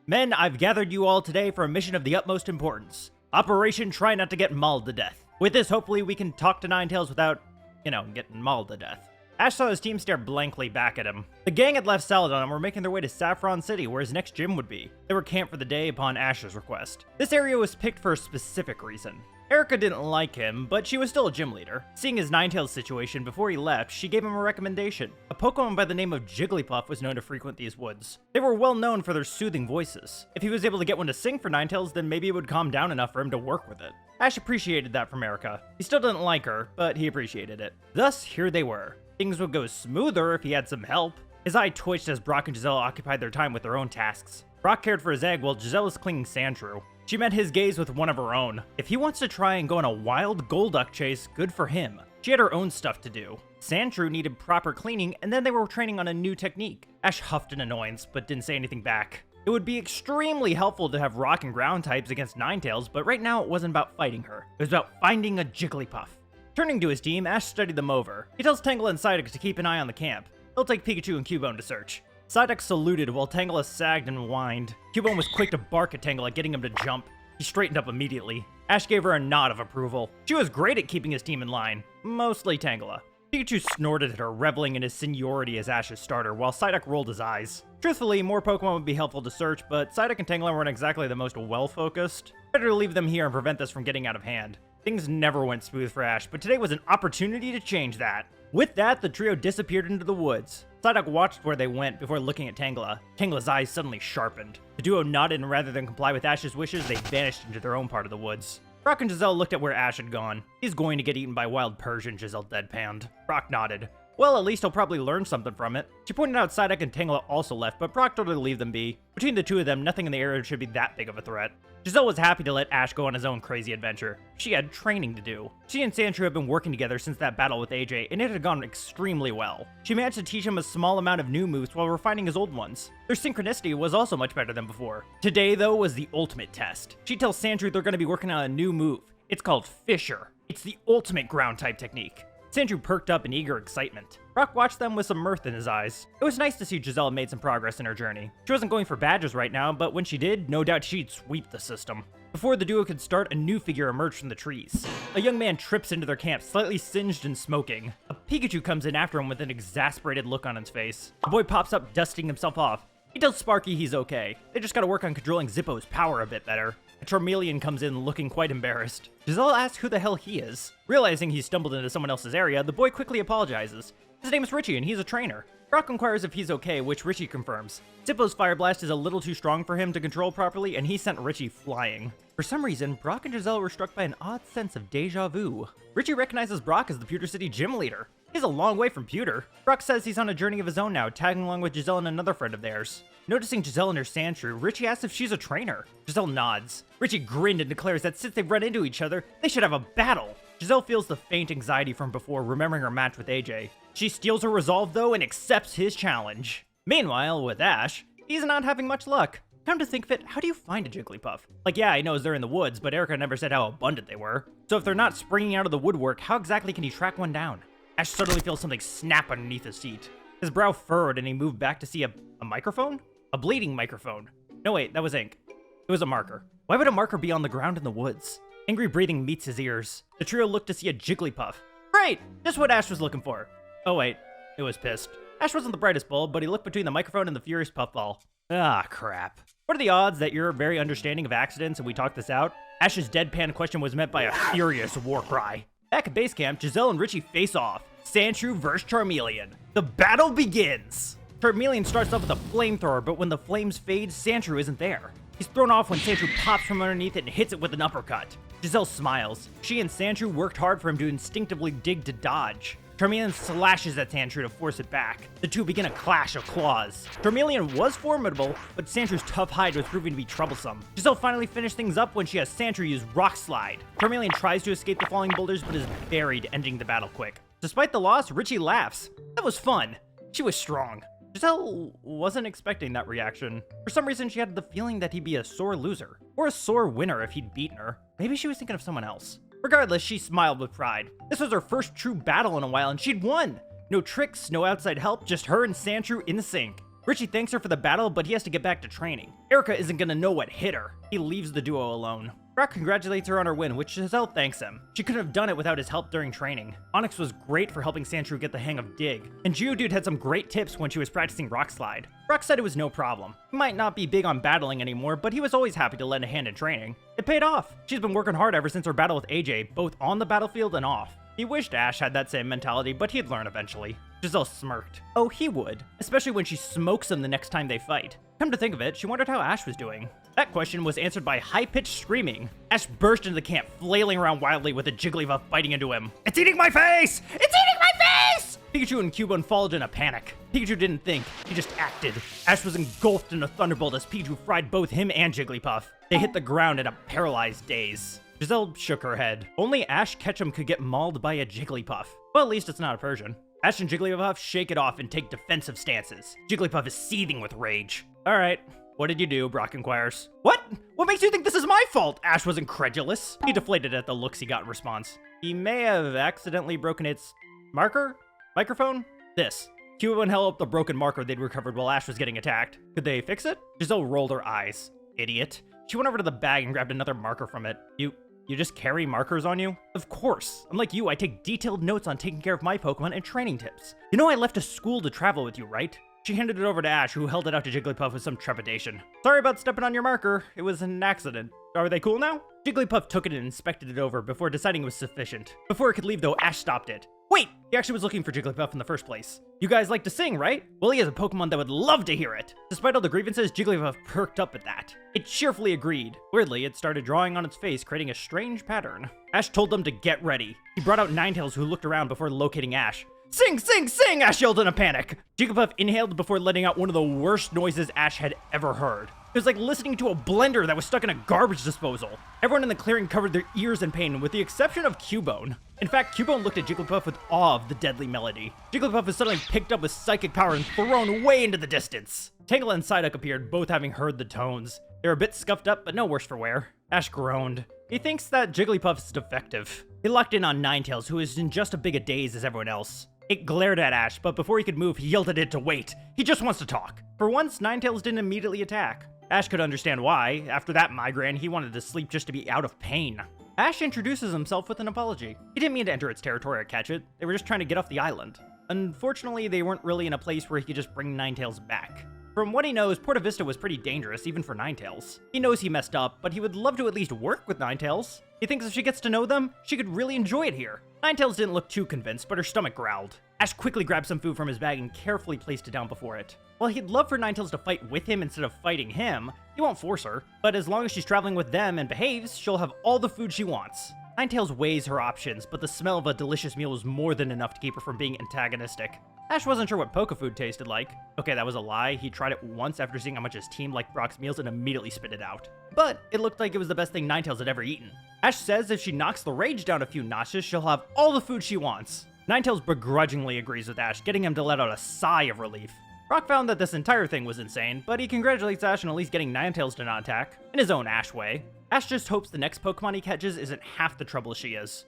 Men, I've gathered you all today for a mission of the utmost importance. Operation Try Not to Get Mauled to Death. With this, hopefully we can talk to Ninetales without, getting mauled to death. Ash saw his team stare blankly back at him. The gang had left Celadon and were making their way to Saffron City, where his next gym would be. They were camped for the day upon Ash's request. This area was picked for a specific reason. Erica didn't like him, but she was still a gym leader. Seeing his Ninetales situation before he left, she gave him a recommendation. A Pokemon by the name of Jigglypuff was known to frequent these woods. They were well known for their soothing voices. If he was able to get one to sing for Ninetales, then maybe it would calm down enough for him to work with it. Ash appreciated that from Erica. He still didn't like her, but he appreciated it. Thus, here they were. Things would go smoother if he had some help. His eye twitched as Brock and Jazelle occupied their time with their own tasks. Brock cared for his egg while Jazelle was cleaning Sandshrew. She met his gaze with one of her own. If he wants to try and go on a wild Golduck chase, good for him. She had her own stuff to do. Sandshrew needed proper cleaning, and then they were training on a new technique. Ash huffed in annoyance, but didn't say anything back. It would be extremely helpful to have rock and ground types against Ninetales, but right now it wasn't about fighting her. It was about finding a Jigglypuff. Turning to his team, Ash studied them over. He tells Tangela and Psyduck to keep an eye on the camp. He'll take Pikachu and Cubone to search. Psyduck saluted while Tangela sagged and whined. Cubone was quick to bark at Tangela, getting him to jump. He straightened up immediately. Ash gave her a nod of approval. She was great at keeping his team in line. Mostly Tangela. Pikachu snorted at her, reveling in his seniority as Ash's starter, while Psyduck rolled his eyes. Truthfully, more Pokemon would be helpful to search, but Psyduck and Tangela weren't exactly the most well-focused. Better to leave them here and prevent this from getting out of hand. Things never went smooth for Ash, but today was an opportunity to change that. With that, the trio disappeared into the woods. Psyduck watched where they went before looking at Tangela. Tangela's eyes suddenly sharpened. The duo nodded, and rather than comply with Ash's wishes, they vanished into their own part of the woods. Brock and Jazelle looked at where Ash had gone. He's going to get eaten by wild Persian, Jazelle deadpanned. Brock nodded. Well, at least he'll probably learn something from it. She pointed out Psyduck and Tangela also left, but Brock told her to leave them be. Between the two of them, nothing in the area should be that big of a threat. Jazelle was happy to let Ash go on his own crazy adventure. She had training to do. She and Sandshrew had been working together since that battle with AJ, and it had gone extremely well. She managed to teach him a small amount of new moves while refining his old ones. Their synchronicity was also much better than before. Today, though, was the ultimate test. She tells Sandshrew they're going to be working on a new move. It's called Fisher. It's the ultimate ground-type technique. Sandshrew perked up in eager excitement. Brock watched them with some mirth in his eyes. It was nice to see Jazelle made some progress in her journey. She wasn't going for badges right now, but when she did, no doubt she'd sweep the system. Before the duo could start, a new figure emerged from the trees. A young man trips into their camp, slightly singed and smoking. A Pikachu comes in after him with an exasperated look on his face. The boy pops up, dusting himself off. He tells Sparky he's okay. They just gotta work on controlling Zippo's power a bit better. A Charmeleon comes in looking quite embarrassed. Jazelle asks who the hell he is. Realizing he stumbled into someone else's area, the boy quickly apologizes. His name is Richie and he's a trainer. Brock inquires if he's okay, which Richie confirms. Zippo's Fire Blast is a little too strong for him to control properly, and he sent Richie flying. For some reason, Brock and Jazelle were struck by an odd sense of deja vu. Richie recognizes Brock as the Pewter City gym leader. He's a long way from Pewter. Brock says he's on a journey of his own now, tagging along with Jazelle and another friend of theirs. Noticing Jazelle and her Sandshrew, Richie asks if she's a trainer. Jazelle nods. Richie grinned and declares that since they've run into each other, they should have a battle. Jazelle feels the faint anxiety from before, remembering her match with AJ. She steals her resolve, though, and accepts his challenge. Meanwhile, with Ash, he's not having much luck. Come to think of it, how do you find a Jigglypuff? Like, yeah, he knows they're in the woods, but Erica never said how abundant they were. So if they're not springing out of the woodwork, how exactly can he track one down? Ash suddenly feels something snap underneath his seat. His brow furrowed, and he moved back to see a microphone? A bleeding microphone. No, wait, that was ink. It was a marker. Why would a marker be on the ground in the woods? Angry breathing meets his ears. The trio looked to see a Jigglypuff. Great! Just what Ash was looking for. Oh wait, it was pissed. Ash wasn't the brightest bulb, but he looked between the microphone and the furious puffball. Ah, crap. What are the odds that you're very understanding of accidents and we talked this out? Ash's deadpan question was met by a furious war cry. Back at base camp, Jazelle and Richie face off. Sandshrew vs. Charmeleon. The battle begins! Charmeleon starts off with a flamethrower, but when the flames fade, Sandshrew isn't there. He's thrown off when Sandshrew pops from underneath it and hits it with an uppercut. Giselle smiles. She and Sandshrew worked hard for him to instinctively dig to dodge. Charmeleon slashes at Sandshrew to force it back. The two begin a clash of claws. Charmeleon was formidable, but Sandshew's tough hide was proving to be troublesome. Giselle finally finished things up when she has Sandshrew use Rock Slide. Charmeleon tries to escape the falling boulders, but is buried, ending the battle quick. Despite the loss, Richie laughs. That was fun. She was strong. Giselle wasn't expecting that reaction. For some reason, she had the feeling that he'd be a sore loser, or a sore winner if he'd beaten her. Maybe she was thinking of someone else. Regardless, she smiled with pride. This was her first true battle in a while, and she'd won! No tricks, no outside help, just her and Sandshrew in sync. Richie thanks her for the battle, but he has to get back to training. Erica isn't gonna know what hit her. He leaves the duo alone. Brock congratulates her on her win, which Jazelle thanks him. She couldn't have done it without his help during training. Onyx was great for helping Sandshrew get the hang of Dig, and Geodude had some great tips when she was practicing Rock Slide. Brock said it was no problem. He might not be big on battling anymore, but he was always happy to lend a hand in training. It paid off. She's been working hard ever since her battle with AJ, both on the battlefield and off. He wished Ash had that same mentality, but he'd learn eventually. Jazelle smirked. Oh, he would. Especially when she smokes him the next time they fight. Come to think of it, she wondered how Ash was doing. That question was answered by high-pitched screaming. Ash burst into the camp, flailing around wildly with a Jigglypuff biting into him. It's eating my face! It's eating my face! Pikachu and Cubone followed in a panic. Pikachu didn't think, he just acted. Ash was engulfed in a thunderbolt as Pikachu fried both him and Jigglypuff. They hit the ground in a paralyzed daze. Giselle shook her head. Only Ash Ketchum could get mauled by a Jigglypuff. Well, at least it's not a Persian. Ash and Jigglypuff shake it off and take defensive stances. Jigglypuff is seething with rage. Alright, what did you do? Brock inquires. What? What makes you think this is my fault? Ash was incredulous. He deflated at the looks he got in response. He may have accidentally broken its microphone? This. Cubone held up the broken marker they'd recovered while Ash was getting attacked. Could they fix it? Giselle rolled her eyes. Idiot. She went over to the bag and grabbed another marker from it. You just carry markers on you? Of course. Unlike you, I take detailed notes on taking care of my Pokemon and training tips. You know I left a school to travel with you, right? She handed it over to Ash, who held it out to Jigglypuff with some trepidation. Sorry about stepping on your marker. It was an accident. Are they cool now? Jigglypuff took it and inspected it over before deciding it was sufficient. Before it could leave, though, Ash stopped it. Wait! He actually was looking for Jigglypuff in the first place. You guys like to sing, right? Well, he has a Pokemon that would love to hear it. Despite all the grievances, Jigglypuff perked up at that. It cheerfully agreed. Weirdly, it started drawing on its face, creating a strange pattern. Ash told them to get ready. He brought out Ninetales, who looked around before locating Ash. Sing, sing, sing! Ash yelled in a panic. Jigglypuff inhaled before letting out one of the worst noises Ash had ever heard. It was like listening to a blender that was stuck in a garbage disposal. Everyone in the clearing covered their ears in pain, with the exception of Cubone. In fact, Cubone looked at Jigglypuff with awe of the deadly melody. Jigglypuff was suddenly picked up with psychic power and thrown way into the distance. Tangle and Psyduck appeared, both having heard the tones. They were a bit scuffed up, but no worse for wear. Ash groaned. He thinks that Jigglypuff is defective. He locked in on Ninetales, who is in just as big a daze as everyone else. It glared at Ash, but before he could move, he yelled at it to wait. He just wants to talk. For once, Ninetales didn't immediately attack. Ash could understand why. After that migraine, he wanted to sleep just to be out of pain. Ash introduces himself with an apology. He didn't mean to enter its territory or catch it. They were just trying to get off the island. Unfortunately, they weren't really in a place where he could just bring Ninetales back. From what he knows, Porta Vista was pretty dangerous, even for Ninetales. He knows he messed up, but he would love to at least work with Ninetales. He thinks if she gets to know them, she could really enjoy it here. Ninetales didn't look too convinced, but her stomach growled. Ash quickly grabbed some food from his bag and carefully placed it down before it. While he'd love for Ninetales to fight with him instead of fighting him, he won't force her, but as long as she's traveling with them and behaves, she'll have all the food she wants. Ninetales weighs her options, but the smell of a delicious meal was more than enough to keep her from being antagonistic. Ash wasn't sure what Poke Food tasted like. Okay, that was a lie. He tried it once after seeing how much his team liked Brock's meals and immediately spit it out. But it looked like it was the best thing Ninetales had ever eaten. Ash says if she knocks the rage down a few notches, she'll have all the food she wants. Ninetales begrudgingly agrees with Ash, getting him to let out a sigh of relief. Brock found that this entire thing was insane, but he congratulates Ash on at least getting Ninetales to not attack, in his own Ash way. Ash just hopes the next Pokemon he catches isn't half the trouble she is.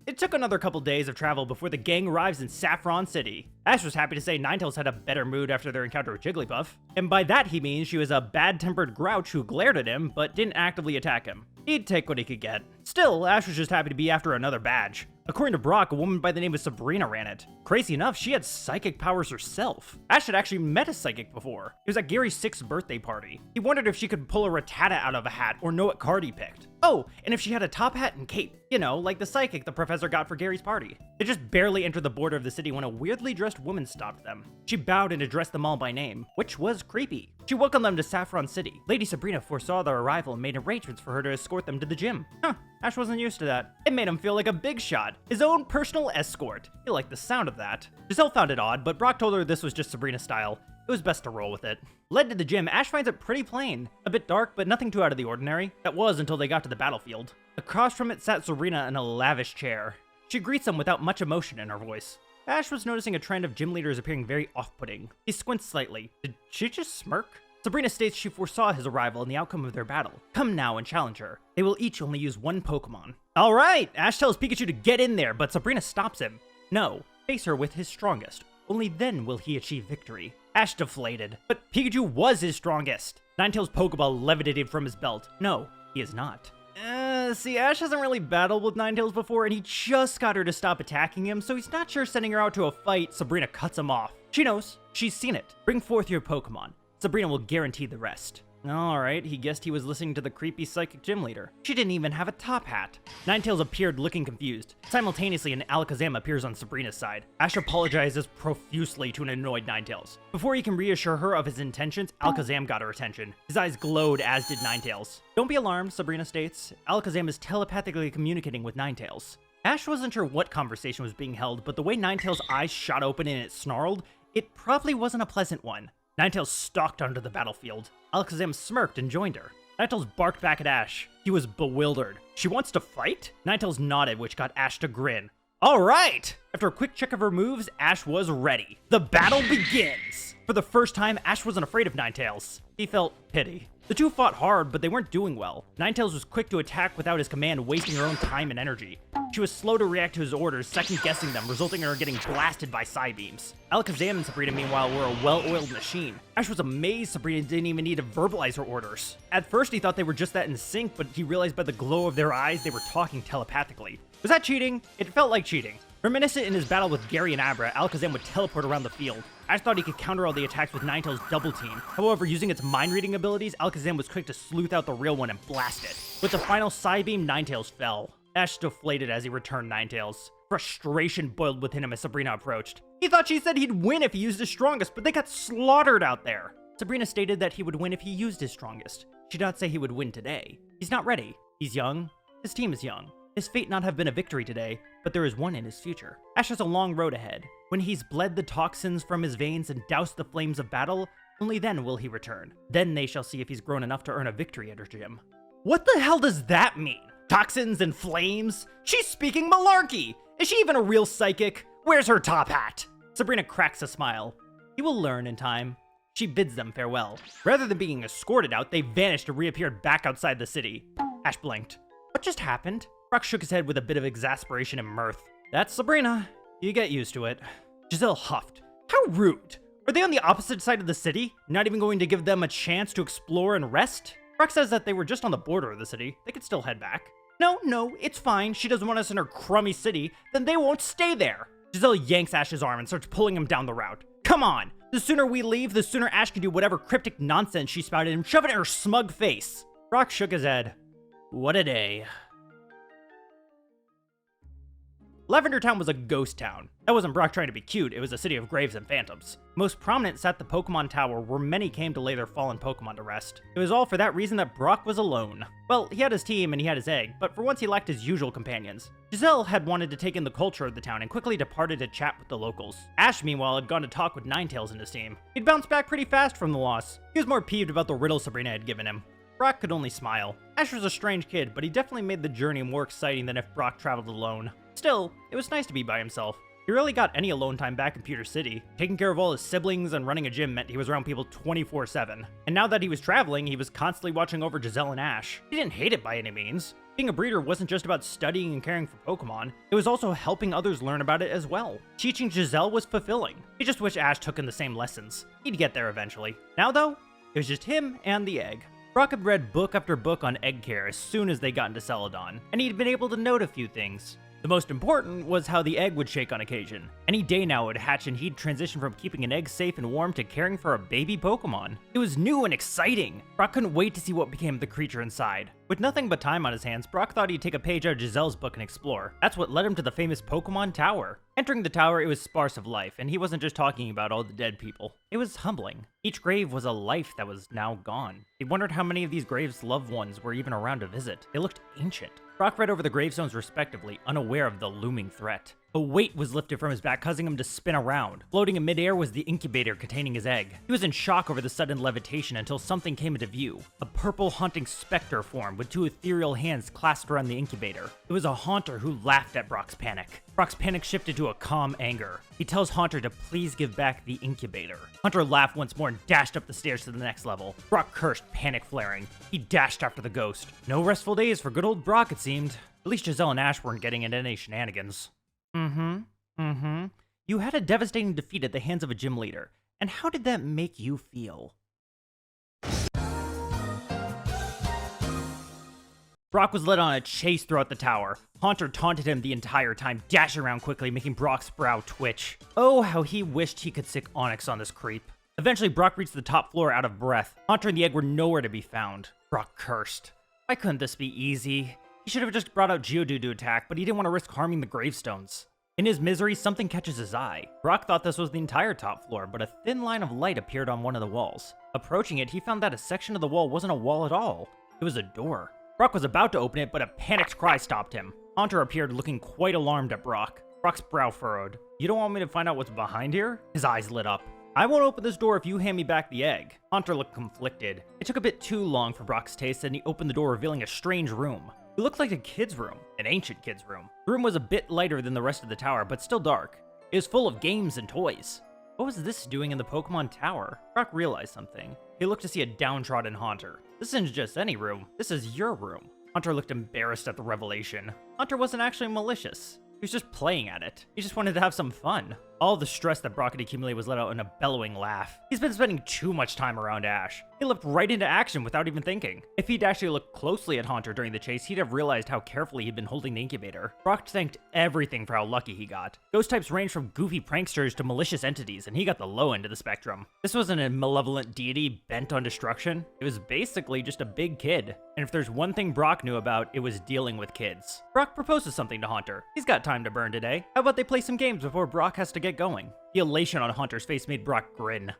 It took another couple days of travel before the gang arrives in Saffron City. Ash was happy to say Ninetales had a better mood after their encounter with Jigglypuff, and by that he means she was a bad-tempered grouch who glared at him but didn't actively attack him. He'd take what he could get. Still, Ash was just happy to be after another badge. According to Brock, a woman by the name of Sabrina ran it. Crazy enough, she had psychic powers herself. Ash had actually met a psychic before. It was at Gary's 6th birthday party. He wondered if she could pull a Rattata out of a hat or know what card he picked. Oh, and if she had a top hat and cape. You know, like the psychic the professor got for Gary's party. They just barely entered the border of the city when a weirdly dressed woman stopped them. She bowed and addressed them all by name, which was creepy. She welcomed them to Saffron City. Lady Sabrina foresaw their arrival and made arrangements for her to escort them to the gym. Huh, Ash wasn't used to that. It made him feel like a big shot, his own personal escort. He liked the sound of that. Giselle found it odd, but Brock told her this was just Sabrina's style. It was best to roll with it. Led to the gym, Ash finds it pretty plain. A bit dark, but nothing too out of the ordinary. That was until they got to the battlefield. Across from it sat Sabrina in a lavish chair. She greets them without much emotion in her voice. Ash was noticing a trend of gym leaders appearing very off-putting. He squints slightly. Did she just smirk? Sabrina states she foresaw his arrival and the outcome of their battle. Come now and challenge her. They will each only use one Pokemon. Alright! Ash tells Pikachu to get in there, but Sabrina stops him. No, face her with his strongest. Only then will he achieve victory. Ash deflated, but Pikachu was his strongest. Ninetales' Pokeball levitated from his belt. No, he is not. See, Ash hasn't really battled with Ninetales before, and he just got her to stop attacking him, so he's not sure sending her out to a fight. Sabrina cuts him off. She knows. She's seen it. Bring forth your Pokemon. Sabrina will guarantee the rest. Alright, he guessed he was listening to the creepy psychic gym leader. She didn't even have a top hat. Ninetales appeared looking confused. Simultaneously, an Alakazam appears on Sabrina's side. Ash apologizes profusely to an annoyed Ninetales. Before he can reassure her of his intentions, Alakazam got her attention. His eyes glowed, as did Ninetales. Don't be alarmed, Sabrina states. Alakazam is telepathically communicating with Ninetales. Ash wasn't sure what conversation was being held, but the way Ninetales' eyes shot open and it snarled, it probably wasn't a pleasant one. Ninetales stalked onto the battlefield. Alakazam smirked and joined her. Ninetales barked back at Ash. He was bewildered. She wants to fight? Ninetales nodded, which got Ash to grin. All right! After a quick check of her moves, Ash was ready. The battle begins! For the first time, Ash wasn't afraid of Ninetales. He felt pity. The two fought hard, but they weren't doing well. Ninetales was quick to attack without his command, wasting her own time and energy. She was slow to react to his orders, second-guessing them, resulting in her getting blasted by Psybeams. Alakazam and Sabrina, meanwhile, were a well-oiled machine. Ash was amazed Sabrina didn't even need to verbalize her orders. At first, he thought they were just that in sync, but he realized by the glow of their eyes they were talking telepathically. Was that cheating? It felt like cheating. Reminiscent in his battle with Gary and Abra, Alakazam would teleport around the field. Ash thought he could counter all the attacks with Ninetales' double team. However, using its mind-reading abilities, Alakazam was quick to sleuth out the real one and blast it. With the final Psybeam, Ninetales fell. Ash deflated as he returned Ninetales. Frustration boiled within him as Sabrina approached. He thought she said he'd win if he used his strongest, but they got slaughtered out there. Sabrina stated that he would win if he used his strongest. She did not say he would win today. He's not ready. He's young. His team is young. His fate not have been a victory today, but there is one in his future. Ash has a long road ahead. When he's bled the toxins from his veins and doused the flames of battle, only then will he return. Then they shall see if he's grown enough to earn a victory at her gym. What the hell does that mean? Toxins and flames? She's speaking malarkey! Is she even a real psychic? Where's her top hat? Sabrina cracks a smile. He will learn in time. She bids them farewell. Rather than being escorted out, they vanished and reappeared back outside the city. Ash blinked. What just happened? Brock shook his head with a bit of exasperation and mirth. That's Sabrina. You get used to it. Jazelle huffed. How rude! Are they on the opposite side of the city? Not even going to give them a chance to explore and rest? Brock says that they were just on the border of the city. They could still head back. No, it's fine. She doesn't want us in her crummy city. Then they won't stay there. Jazelle yanks Ash's arm and starts pulling him down the route. Come on! The sooner we leave, the sooner Ash can do whatever cryptic nonsense she spouted and shove it in her smug face. Brock shook his head. What a day. Lavender Town was a ghost town. That wasn't Brock trying to be cute, it was a city of graves and phantoms. Most prominent sat the Pokemon Tower, where many came to lay their fallen Pokemon to rest. It was all for that reason that Brock was alone. Well, he had his team and he had his egg, but for once he lacked his usual companions. Jazelle had wanted to take in the culture of the town and quickly departed to chat with the locals. Ash, meanwhile, had gone to talk with Ninetales and his team. He'd bounced back pretty fast from the loss. He was more peeved about the riddle Sabrina had given him. Brock could only smile. Ash was a strange kid, but he definitely made the journey more exciting than if Brock traveled alone. Still, it was nice to be by himself. He rarely got any alone time back in Pewter City. Taking care of all his siblings and running a gym meant he was around people 24/7. And now that he was traveling, he was constantly watching over Jazelle and Ash. He didn't hate it by any means. Being a breeder wasn't just about studying and caring for Pokemon, it was also helping others learn about it as well. Teaching Jazelle was fulfilling. He just wished Ash took in the same lessons. He'd get there eventually. Now though, it was just him and the egg. Brock had read book after book on egg care as soon as they got into Celadon, and he'd been able to note a few things. The most important was how the egg would shake on occasion. Any day now it would hatch and he'd transition from keeping an egg safe and warm to caring for a baby Pokemon. It was new and exciting! Brock couldn't wait to see what became of the creature inside. With nothing but time on his hands, Brock thought he'd take a page out of Jazelle's book and explore. That's what led him to the famous Pokemon Tower. Entering the tower, it was sparse of life, and he wasn't just talking about all the dead people. It was humbling. Each grave was a life that was now gone. He wondered how many of these graves' loved ones were even around to visit. They looked ancient. Brock read over the gravestones respectively, unaware of the looming threat. A weight was lifted from his back, causing him to spin around. Floating in midair was the incubator containing his egg. He was in shock over the sudden levitation until something came into view. A purple haunting specter formed with two ethereal hands clasped around the incubator. It was a Haunter who laughed at Brock's panic. Brock's panic shifted to a calm anger. He tells Haunter to please give back the incubator. Haunter laughed once more and dashed up the stairs to the next level. Brock cursed, panic flaring. He dashed after the ghost. No restful days for good old Brock, it seemed. At least Jazelle and Ash weren't getting into any shenanigans. You had a devastating defeat at the hands of a gym leader, and how did that make you feel? Brock was led on a chase throughout the tower. Haunter taunted him the entire time, dashing around quickly, making Brock's brow twitch. Oh, how he wished he could sick Onyx on this creep. Eventually, Brock reached the top floor out of breath. Haunter and the egg were nowhere to be found. Brock cursed. Why couldn't this be easy? He should have just brought out Geodude to attack, but he didn't want to risk harming the gravestones. In his misery, something catches his eye. Brock thought this was the entire top floor, but a thin line of light appeared on one of the walls. Approaching it, he found that a section of the wall wasn't a wall at all. It was a door. Brock was about to open it, but a panicked cry stopped him. Haunter appeared looking quite alarmed at Brock. Brock's brow furrowed. You don't want me to find out what's behind here? His eyes lit up. I won't open this door if you hand me back the egg. Haunter looked conflicted. It took a bit too long for Brock's taste, and he opened the door, revealing a strange room. It looked like a kid's room, an ancient kid's room. The room was a bit lighter than the rest of the tower, but still dark. It was full of games and toys. What was this doing in the Pokemon Tower? Brock realized something. He looked to see a downtrodden Haunter. This isn't just any room. This is your room. Haunter looked embarrassed at the revelation. Haunter wasn't actually malicious. He was just playing at it. He just wanted to have some fun. All the stress that Brock had accumulated was let out in a bellowing laugh. He's been spending too much time around Ash. He leapt right into action without even thinking. If he'd actually looked closely at Haunter during the chase, he'd have realized how carefully he'd been holding the incubator. Brock thanked everything for how lucky he got. Ghost types range from goofy pranksters to malicious entities, and he got the low end of the spectrum. This wasn't a malevolent deity bent on destruction. It was basically just a big kid. And if there's one thing Brock knew about, it was dealing with kids. Brock proposes something to Haunter. He's got time to burn today. How about they play some games before Brock has to get going? The elation on Haunter's face made Brock grin.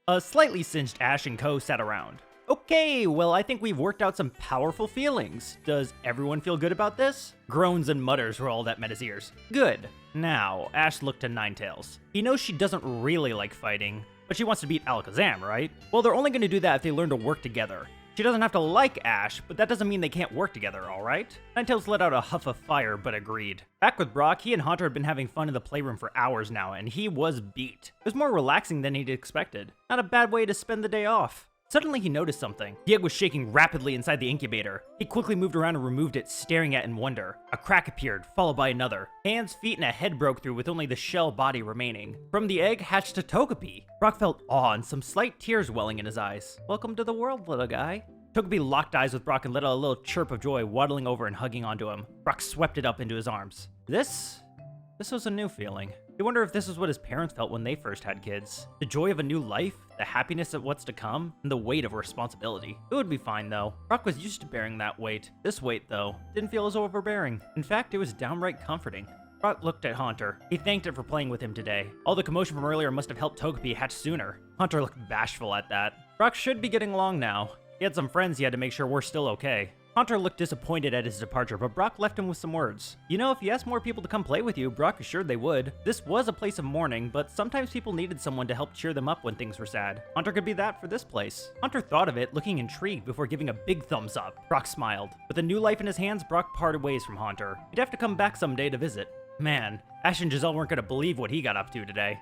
A slightly singed Ash and Co. sat around. Okay, well, I think we've worked out some powerful feelings. Does everyone feel good about this? Groans and mutters were all that met his ears. Good. Now, Ash looked to Ninetales. He knows she doesn't really like fighting, but she wants to beat Alakazam, right? Well, they're only going to do that if they learn to work together. She doesn't have to like Ash, but that doesn't mean they can't work together, alright? Ninetales let out a huff of fire, but agreed. Back with Brock, he and Haunter had been having fun in the playroom for hours now, and he was beat. It was more relaxing than he'd expected. Not a bad way to spend the day off. Suddenly, he noticed something. The egg was shaking rapidly inside the incubator. He quickly moved around and removed it, staring at it in wonder. A crack appeared, followed by another. Hands, feet, and a head broke through with only the shell body remaining. From the egg hatched a Togepi. Brock felt awe and some slight tears welling in his eyes. Welcome to the world, little guy. Togepi locked eyes with Brock and let out a little chirp of joy, waddling over and hugging onto him. Brock swept it up into his arms. This was a new feeling. I wonder if this is what his parents felt when they first had kids. The joy of a new life, the happiness of what's to come, and the weight of responsibility. It would be fine, though. Brock was used to bearing that weight. This weight, though, didn't feel as overbearing. In fact, it was downright comforting. Brock looked at Haunter. He thanked it for playing with him today. All the commotion from earlier must have helped Togepi hatch sooner. Haunter looked bashful at that. Brock should be getting along now. He had some friends he had to make sure we're still okay. Haunter looked disappointed at his departure, but Brock left him with some words. You know, if you asked more people to come play with you, Brock assured they would. This was a place of mourning, but sometimes people needed someone to help cheer them up when things were sad. Haunter could be that for this place. Haunter thought of it, looking intrigued before giving a big thumbs up. Brock smiled. With a new life in his hands, Brock parted ways from Haunter. He'd have to come back someday to visit. Man, Ash and Jazelle weren't going to believe what he got up to today.